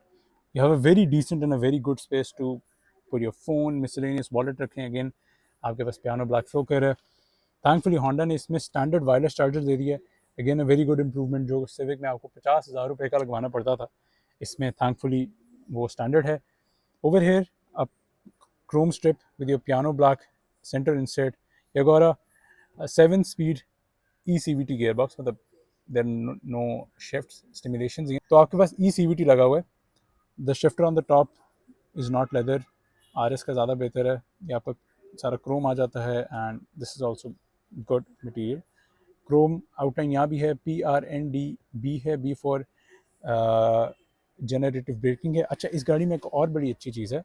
you have a very decent and a very good space to put your phone, miscellaneous wallet रखें। Again आपके पास piano black फ्लोकर है। Thankfully Honda ने इसमें standard wireless charger दे दिया है। Again a very good improvement, जो civic में आपको 50,000 रुपये का लगवाना पड़ता था, इसमें थैंकफुली वो स्टैंडर्ड है। Over hair a chrome strip with your piano black center insert. You got a 7-speed ECVT gearbox, मतलब there are no shifts stimulations। तो आपके पास ECVT लगा हुआ है। The shifter on the top is not leather, RS का ज़्यादा बेहतर है। ये आपका सारा क्रोम आ जाता है and this is also good material. Chrome outline यहाँ भी है, PRND, है बी फॉर जनरेटिव ब्रेकिंग है। अच्छा, इस गाड़ी में एक और बड़ी अच्छी चीज़ है,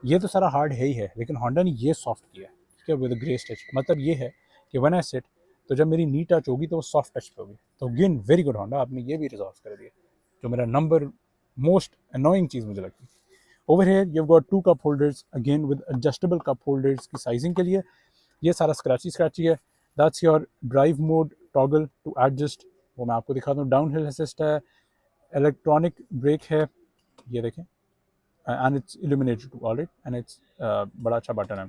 ये तो सारा हार्ड है ही है, लेकिन होंडा ने ये सॉफ्ट किया है, ठीक है, विद ग्रे स्टिच। मतलब ये है कि वन आई सेट, तो जब मेरी नी टच होगी तो वो सॉफ्ट टच पे होगी। तो अगेन वेरी गुड होंडा, आपने ये भी रिजॉल्व कर दिया, जो मेरा नंबर मोस्ट अनोइंग चीज़ मुझे लगती है। Over here you got 2 cup holders, again with adjustable cup holders की साइजिंग के लिए। ये सारा स्क्रैची है। That's your drive mode toggle to adjust, वो मैं आपको दिखाता हूँ। डाउन हिल असिस्ट है, इलेक्ट्रॉनिक ब्रेक है, ये देखें, and it's illuminated too, all right, and it's बड़ा अच्छा बटन है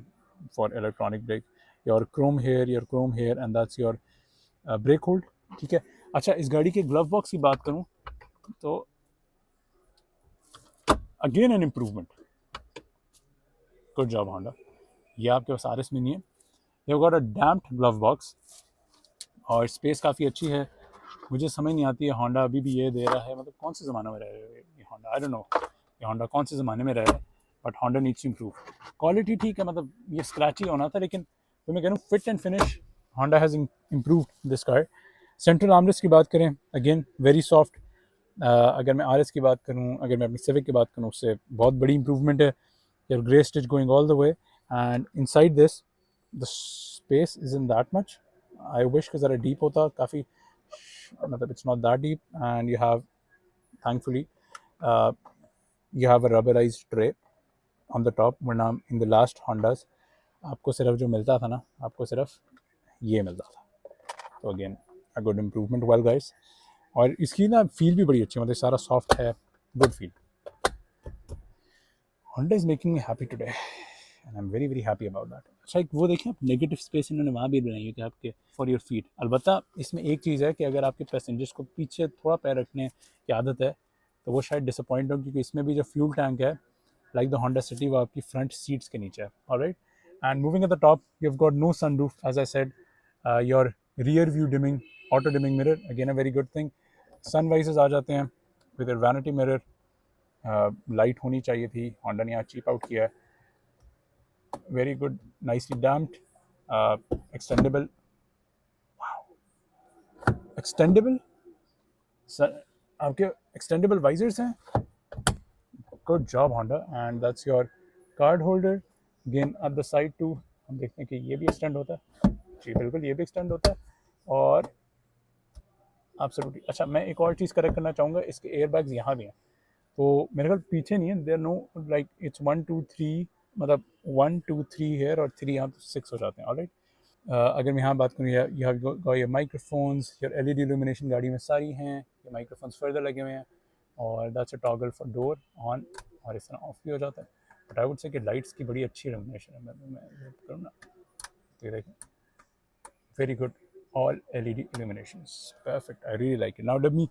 for electronic brake। your chrome here and that's your brake hold, ठीक है। अच्छा, इस गाड़ी के ग्लव बॉक्स की बात करूं तो again an improvement, good job Honda. ये आपके पास RS में नहीं है। You got a damped glove box और स्पेस काफ़ी अच्छी है। मुझे समझ नहीं आती है होंडा अभी भी ये दे रहा है, मतलब कौन से ज़माने में रह रहे हैं ये होंडा, आई डोंट नो ये होंडा कौन से ज़माने में रह रहा है, but Honda needs to improve. Quality ठीक है, मतलब ये स्क्रैची होना था, लेकिन तो मैं कह रहा हूँ fit and finish Honda has improved this car. Central armrest की बात करें, अगेन वेरी सॉफ्ट। अगर मैं RS की बात करूँ, अगर मैं अपनी सिविक की बात करूँ, उससे बहुत बड़ी इंप्रूवमेंट है। Your grey stitch going all the way and inside this the space is in that much. I wish कि ज़रा डीप होता काफ़ी, मतलब it's not that deep, and you have thankfully you have a rubberized tray on the top, वरना in the last Hondas आपको सिर्फ जो मिलता था ना, आपको सिर्फ ये मिलता था। तो again a good improvement, well guys। और इसकी ना फील भी बड़ी अच्छी है, मतलब सारा सॉफ्ट है, good feel. Honda is making me happy today and I'm very happy about that। अच्छा, एक वो देखें आप, नेगेटिव स्पेस इन्होंने वहाँ भी बनाई है कि आपके फॉर योर फीट। अलबत्ता इसमें एक चीज़ है कि अगर आपके पैसेंजर्स को पीछे थोड़ा पैर रखने की आदत है तो वो शायद डिसअपॉइंट हो, क्योंकि इसमें भी जो फ्यूल टैंक है लाइक द होंडा सिटी, वो आपकी फ्रंट सीट्स के नीचे है। Alright, and moving at the top you have got no sunroof as I said. Your rear view dimming, auto dimming mirror, again a very good thing. Sun वाइजेस आ जाते हैं with your vanity mirror. Light होनी चाहिए थी, Honda ने यहाँ cheap out किया है। Very good, nicely damped, extendable, extendable आपके एक्सटेंडेबल वाइजर्स हैं। Good job Honda. And that's your card holder, again at the side too. हम देखते हैं कि ये भी एक्सटेंड होता है, जी बिल्कुल ये भी एक्सटेंड होता है। और एब्सोल्युटली, अच्छा मैं एक और चीज़ करेक्ट करना चाहूँगा, इसके एयर बैग्स यहाँ भी हैं, तो मेरे ख्याल पीछे नहीं है। देयर नो लाइक इट्स 1 2 3, मतलब 1 2 3 हेयर और 3 यहाँ, तो 6 हो जाते हैं। ऑलराइट, अगर मैं यहाँ बात करूँ, you have got your microphones, your LED illumination गाड़ी में सारी हैं। ये माइक्रोफोन्स फर्दर लगे हुए हैं और that's a toggle for door on, और इस तरह ऑफ भी हो जाता है। बट आई वुड से कि लाइट्स की बड़ी अच्छी इल्यूमिनेशन है। मैं करूँ ना, तो ये देखें, very good, all LED illuminations, perfect, I really like it। Now let me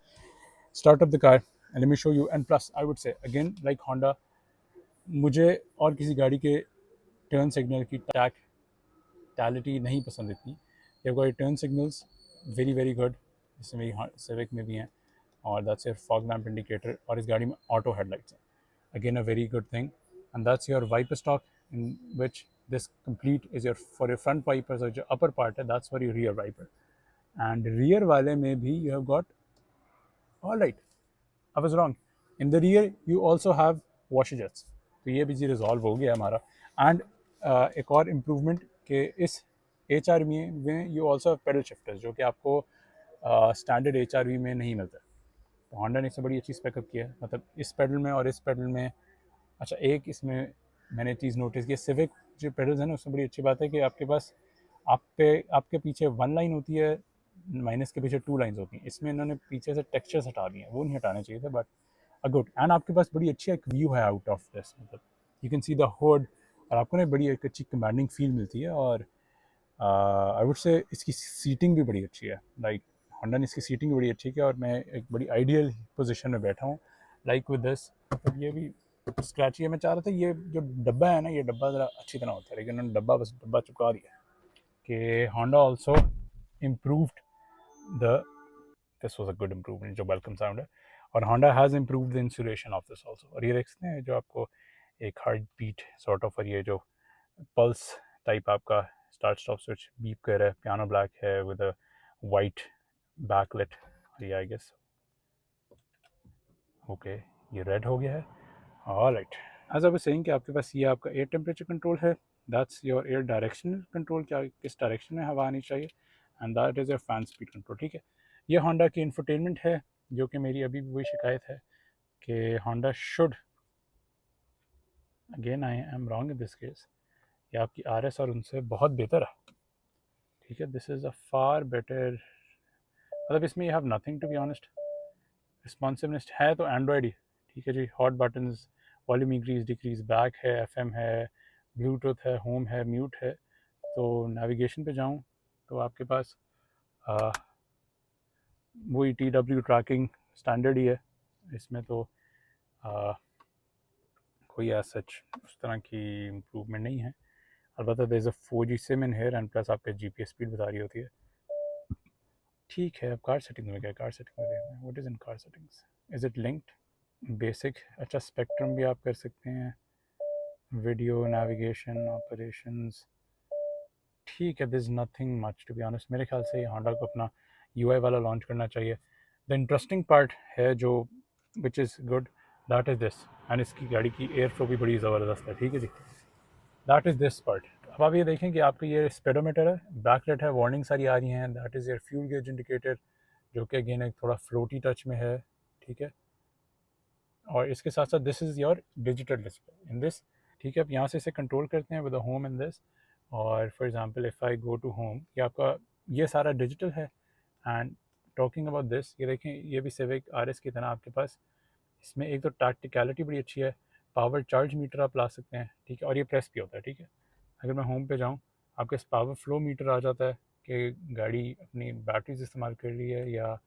start up the car and let me show you। And plus I would say again, like Honda, मुझे और किसी गाड़ी के टर्न सिग्नल की टैक्टिलिटी नहीं पसंद इतनी। ये got turn signals very good, जैसे मेरी सिविक में भी हैं, और that's your fog lamp indicator, और इस गाड़ी में ऑटो हेडलाइट्स हैं, again a very good thing. And that's your wiper stalk, in which this complete is your for your front wipers, और जो upper part है that's for your rear wiper। and rear वाले में भी you have got, all right, I was wrong, in the rear you also have washer jets, तो ये भी resolve हो गया हमारा। एंड एक और इम्प्रूवमेंट कि इस HR में you also have pedal shifters, जो कि आपको स्टैंडर्ड HRV में नहीं मिलता। तो होंडा ने इससे बड़ी अच्छी स्पेकअप किया है, मतलब इस पेडल में और इस पेडल में। अच्छा, एक इसमें मैंने चीज़ नोटिस की, सिविक जो पेडल्स हैं ना उसमें बड़ी अच्छी बात है कि आपके पास आपके पीछे 1 लाइन होती है, माइनस के पीछे 2 लाइन्स होती हैं। इसमें इन्होंने पीछे से टेक्सचर्स हटा दिए हैं, वो नहीं हटाने चाहिए थे, बट अ गुड। एंड आपके पास बड़ी अच्छी एक व्यू है आउट ऑफ दिस, मतलब you can see the hood, और आपको ना बड़ी एक अच्छी कमांडिंग फील मिलती है। और आई वुड से इसकी सीटिंग भी बड़ी अच्छी है, लाइक होंडा ने इसकी सीटिंग भी बड़ी अच्छी की, और मैं एक बड़ी आइडियल पोजीशन में बैठा हूँ लाइक विद दिस। मतलब ये भी स्क्रैची है। मैं चाह रहा था ये जो डब्बा है ना, ये डब्बा ज़रा अच्छी तरह होता है, लेकिन उन्होंने डब्बा चुका दिया कि Honda also improved the this was a good improvement, जो वेलकम साउंड है। और Honda has improved the insulation of this also. और ये देखते हैं जो आपको एक हार्ट बीट सॉर्ट ऑफ, और ये जो पल्स टाइप आपका स्टार्ट स्टॉप स्विच बीप कर रहा है, पियानो ब्लैक है विद अ वाइट बैकलेट। ये आई गेस ओके, ये रेड हो गया है। Alright, as I was saying कि आपके पास ये आपका एयर टेम्परेचर कंट्रोल है, that's your air directional control, क्या किस डायरेक्शन में हवा आनी चाहिए, and that is your fan speed control. ठीक है, ये होंडा की इंफोटेनमेंट है, जो कि मेरी अभी भी वही शिकायत है कि Honda should, again I am wrong in this case, ये आपकी आर एस और उनसे बहुत बेहतर है। ठीक है, this is a far better, मतलब इसमें you have nothing to be honest. Responsiveness है तो एंड्रॉयड ही। ठीक है जी, hot buttons, volume increase decrease, back है, एफएम है, ब्लूटूथ है, होम है, म्यूट है। तो नेविगेशन पे जाऊँ तो आपके पास आ, वही TW ट्रैकिंग स्टैंडर्ड ही है इसमें, तो आ, कोई एज सच उस तरह की इम्प्रूवमेंट नहीं है। अलबत्ता there is a 4G sim in here, and plus आपके GPS स्पीड बता रही होती है। ठीक है, अब कार सेटिंग में क्या, कार सेटिंग में देखते हैं what is in car settings, is it linked basic. अच्छा, स्पेक्ट्रम भी आप कर सकते हैं, वीडियो, नेविगेशन, ऑपरेशंस। ठीक है, this is nothing much to be honest. मेरे ख्याल से होंडा को अपना UI वाला लॉन्च करना चाहिए। द इंटरेस्टिंग पार्ट है जो which is good, that is this, and इसकी गाड़ी की एयर फ्लो भी बड़ी ज़बरदस्त है। ठीक है जी, दैट इज़ दिस पार्ट। अब आप ये देखें कि आपका ये स्पेडोमीटर है, बैकलाइट है, वार्निंग सारी आ रही हैं, that is your fuel gauge indicator, जो कि अगेन एक थोड़ा फ्लोटी टच में है। ठीक है, और इसके साथ साथ this is your digital display in this. ठीक है, अब यहाँ से इसे कंट्रोल करते हैं with the home in this, और for example if I go to home, ये आपका ये सारा डिजिटल है। एंड टॉकिंग अबाउट दिस, ये देखें, ये भी सिविक RS की तरह आपके पास इसमें एक तो टैक्टिकलिटी बड़ी अच्छी है, पावर चार्ज मीटर आप ला सकते हैं। ठीक है, और ये प्रेस भी होता है। ठीक है, अगर मैं होम पे जाऊँ, आपके पावर फ्लो मीटर आ जाता है कि गाड़ी अपनी बैटरीज इस्तेमाल कर रही है या,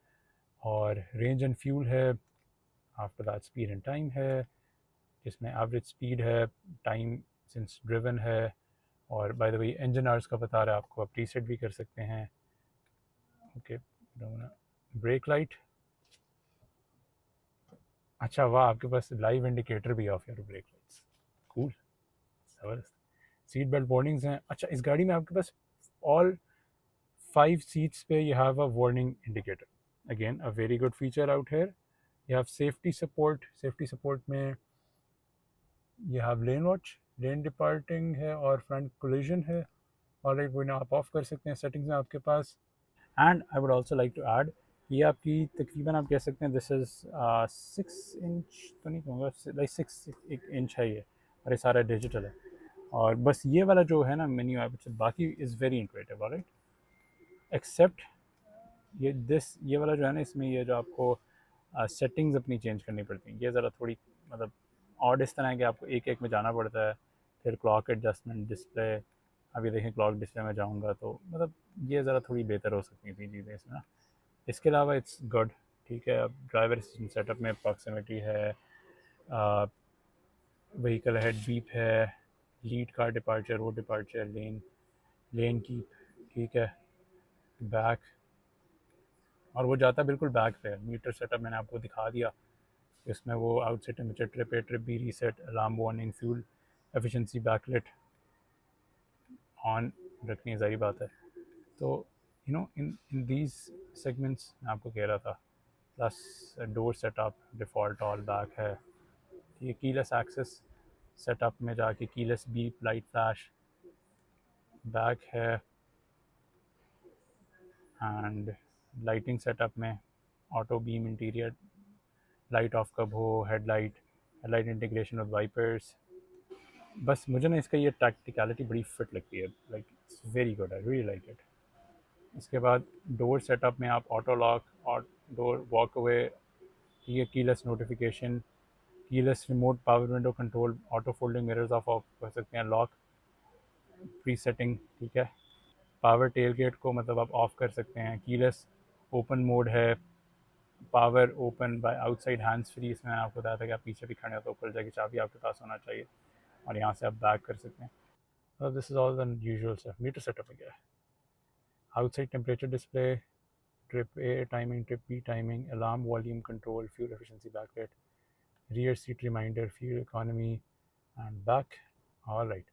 और रेंज एंड फ्यूल है, after that speed and time है, जिसमें एवरेज स्पीड है, टाइम सिंस ड्रिवन है, और by the way engine hours का बता रहा है आपको, आप रीसेट भी कर सकते हैं। ओके, ब्रेक लाइट, अच्छा वाह, आपके पास लाइव इंडिकेटर भी ऑफ यार, ब्रेक लाइट्स, कूल, ज़बरदस्त। सीट बेल्ट वार्निंग्स हैं। अच्छा, इस गाड़ी में आपके पास ऑल 5 सीट्स पे you have a warning indicator, again a very good feature out here. You have safety support, safety support में you have lane watch, lane departing है, और फ्रंट कोलिजन है, और लाइक वो आप ऑफ कर सकते हैं सेटिंग्स में आपके पास। And I would also like to add, ये आपकी तकरीबन आप कह सकते हैं दिस इज़ 6 इंच तो नहीं कहूँगा, लाइक 6 इंच है ये, और ये सारा डिजिटल है। और बस ये वाला जो है ना मेन्यू ऐप, बाकी is very intuitive, alright, except ये वाला जो है ना, इसमें ये जो आपको सेटिंग्स अपनी चेंज करनी पड़ती हैं, ये ज़रा थोड़ी मतलब ऑड इस तरह है कि आपको एक एक में जाना पड़ता है, फिर क्लॉक एडजस्टमेंट, डिस्प्ले। अभी देखें क्लॉक डिस्प्ले में जाऊँगा तो मतलब ये ज़रा थोड़ी बेहतर हो सकती थी चीज़ें इसमें ना। इसके अलावा इट्स गुड। ठीक है, अब ड्राइवर सेटअप में प्रॉक्सिमिटी है, व्हीकल हेड बीप है, lead car departure, road departure, lane keep. ठीक है, बैक, और वो जाता है बिल्कुल बैक पे। मीटर सेटअप मैंने आपको दिखा दिया, इसमें वो outside temperature, trip A, trip B reset, alarm warning, fuel efficiency, backlit on रखनी है, ज़ाहिर बात है। तो इन दीज सेगमेंट्स मैं आपको कह रहा था, plus door setup default all back है। ये कीलेस एक्सेस सेटअप में जाके keyless beep, light flash back है, एंड लाइटिंग सेटअप में auto beam, interior light off कब हो, headlight, headlight integration with wipers, बस मुझे ना इसका ये प्रैक्टिकलिटी बड़ी फिट लगती है, like it's very good, I really like it. इसके बाद डोर सेटअप में आप ऑटो लॉक और डोर वॉक अवे, ये keyless notification, keyless remote power window control, auto folding mirrors of कर सकते हैं, लॉक प्री सेटिंग, ठीक है। पावर टेल गेट को मतलब आप ऑफ कर सकते हैं, कीलेस ओपन मोड है, power open by outside hands free, इसमें मैंने आपको बताया था कि आप पीछे भी खड़े हो तो ऊपर जाके चाबी आपके पास होना चाहिए, और यहाँ से आप बैक कर सकते हैं। तो this is all the usual stuff. Meter setup में क्या है, outside temperature display, trip A timing, trip B timing, alarm volume control, fuel efficiency backlight, rear seat reminder, fuel economy and back. All right,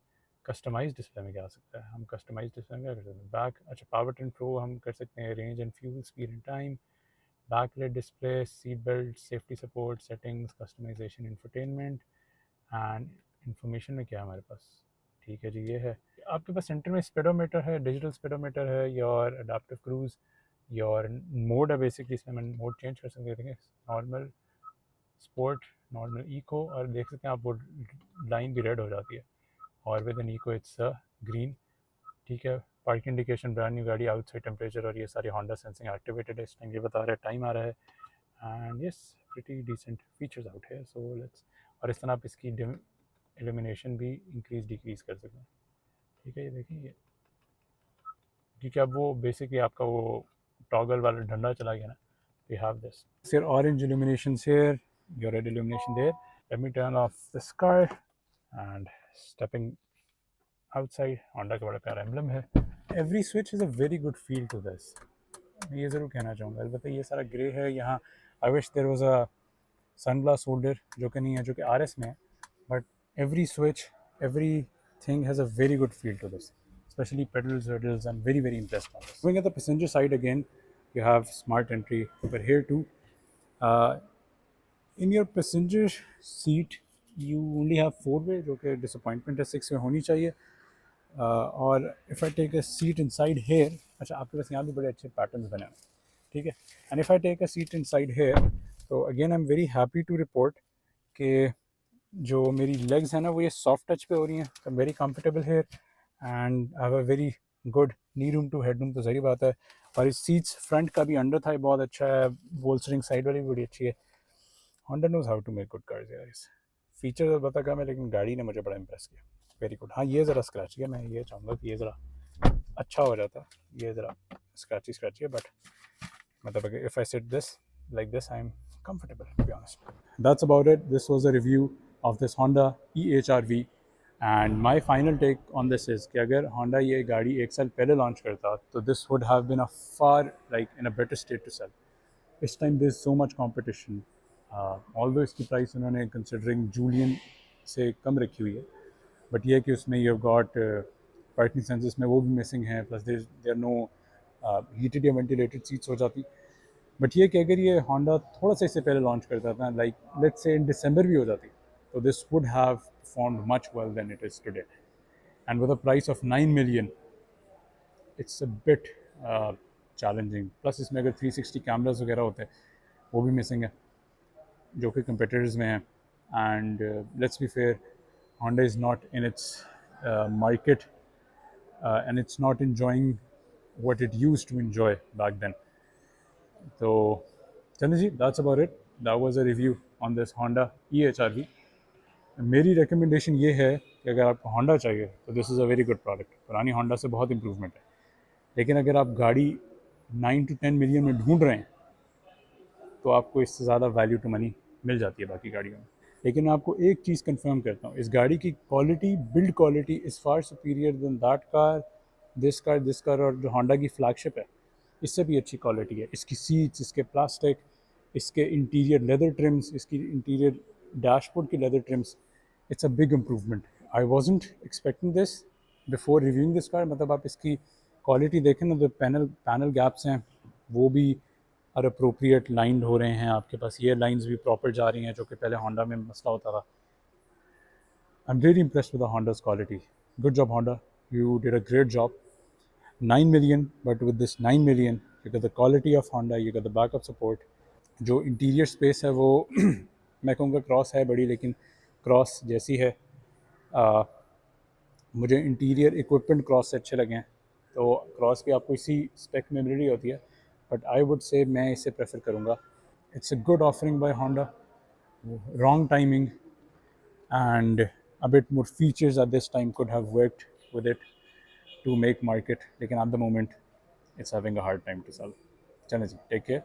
customize display में क्या आ सकता है, हम customise display में क्या कर सकते हैं, बैक, अच्छा पावर ट्रिम प्रो हम कर सकते हैं, range and fuel, speed and time, backlight display, seat belt, safety support, settings, customization, infotainment and information में क्या है हमारे पास। ठीक है जी, ये है आपके पास। सेंटर में स्पीडोमीटर है, डिजिटल स्पीडोमीटर है, your adaptive cruise, your mode है बेसिकली, इसमें मैं मोड चेंज कर सकते हैं, नॉर्मल, स्पोर्ट, नॉर्मल, इको, और देख सकते हैं आप वो लाइन भी रेड हो जाती है, और with an eco it's green, ठीक है। पार्क इंडिकेशन, ब्रांड न्यू गाड़ी, आउटसाइड टेम्परेचर, और ये सारी होंडा सेंसिंग एक्टिवेटेड है, इस टाइम ये बता रहा है, टाइम आ रहा है, and yes pretty decent features out है, सो लेट्स। और इस तरह आप इसकी एलिमिनेशन भी इंक्रीज डिक्रीज कर सकते हैं, ठीक है। ये देखिए, क्योंकि अब वो बेसिकली आपका वो टॉगल वाला डंडा चला गया ना, we have this. Your orange illuminations here, your red illumination there. Let me turn off this car and stepping outside. Honda का बड़ा प्यारा emblem है. Every switch has a very good feel to this. मैं ये ज़रूर कहना चाहूँगा, अलबत्ता ये सारा ग्रे है यहाँ। I wish there was a sunglass holder, जो कि नहीं है, जो कि RS में है, but every switch, everything has a very good feel to this, especially pedals, pedals. I'm very, very impressed by this. Going at the passenger side again, you have smart entry over here too. In your passenger seat, you only have 4-way, जो कि disappointment है, 6-way होनी चाहिए। और if I take a seat inside here, अच्छा आपके पास यहाँ भी बड़े अच्छे पैटर्न्स बने हैं, ठीक है। And if I take a seat inside here, तो again I am very happy to report कि जो मेरी लेग्स हैं ना वो ये सॉफ्ट टच पे हो रही हैं, तो very comfortable here, and I have a very good knee room to head room, तो सही बात है। और इस सीट्स फ्रंट का भी अंडर था बहुत अच्छा है, बोल्स्टरिंग साइड वाली भी बड़ी अच्छी है। Honda knows how to make good cars यार। फीचर बता कम है, लेकिन गाड़ी ने मुझे बड़ा इम्प्रेस किया, वेरी गुड। हाँ, ये ज़रा स्क्रैच है, मैं ये चाहूँगा कि ये ज़रा अच्छा हो जाता, ये ज़रा स्क्रैची है, बट मतलब if I sit this like this, I'm comfortable, to be honest. That's about it. This was a review of this Honda e-HR-V, and my final take on this is कि अगर Honda ये गाड़ी एक साल पहले launch करता तो this would have been a far, like, in a better state to sell. This time there's so much competition, although इसकी प्राइस उन्होंने considering Julian से कम रखी हुई है, बट ये है कि उसमें you've got parking sensors में वो भी मिसिंग हैं, plus there are no heated या ventilated seats हो जाती। बट ये कि अगर ये होंडा थोड़ा सा इससे पहले लॉन्च करता था, लाइक लेट्स से इन दिसंबर भी हो जाती, तो this would have performed much well than it is today, and with a price of 9 million it's a bit challenging. Plus इसमें अगर 360 कैमरास वगैरह होते हैं वो भी मिसिंग है, जो कि कंपेटिटर्स में है। And let's be fair, Honda is not in its market and it's not enjoying what it used to enjoy back then. तो चलिए जी, that's about it. That was a review on this Honda e-HR-V। मेरी recommendation ये है कि अगर आपको Honda चाहिए तो this is a very good product. पुरानी होंडा से बहुत इंप्रूवमेंट है, लेकिन अगर आप गाड़ी 9 to 10 मिलियन में ढूंढ रहे हैं तो आपको इससे ज़्यादा वैल्यू टू मनी मिल जाती है बाकी गाड़ियों में। लेकिन मैं आपको एक चीज़ कंफर्म करता हूँ, इस गाड़ी की quality, build quality is far superior than that car, this car, और जो होंडा की फ्लैगशिप है इससे भी अच्छी क्वालिटी है। इसकी सीट्स, इसके प्लास्टिक, इसके इंटीरियर लेदर ट्रिम्स, इसकी इंटीरियर डैशबोर्ड की leather TRIMS, it's a big improvement. I wasn't expecting this before reviewing this car. मतलब आप इसकी क्वालिटी देखें ना, तो पैनल गैप्स हैं वो भी और अप्रोप्रिएट लाइंड हो रहे हैं, आपके पास ये लाइंस भी प्रॉपर जा रही हैं, जो कि पहले होंडा में मसला होता था। I am really impressed with the Honda's quality. Good job Honda, you did a great job. 9 million, but with this 9 million you got the quality of Honda, you got the backup support, जो interior space है वो मैं कहूँगा cross है बड़ी, लेकिन cross जैसी है। मुझे इंटीरियर इक्विपमेंट क्रॉस से अच्छे लगे हैं, तो क्रॉस भी आपको इसी स्पेक में मिल रही होती है, बट आई वुड से मैं इसे प्रेफर करूँगा. It's a good offering by Honda, wrong timing, and a bit more features at this time could have worked with it to make market. Lekin at the moment, it's having a hard time to sell. Chalo ji, take care.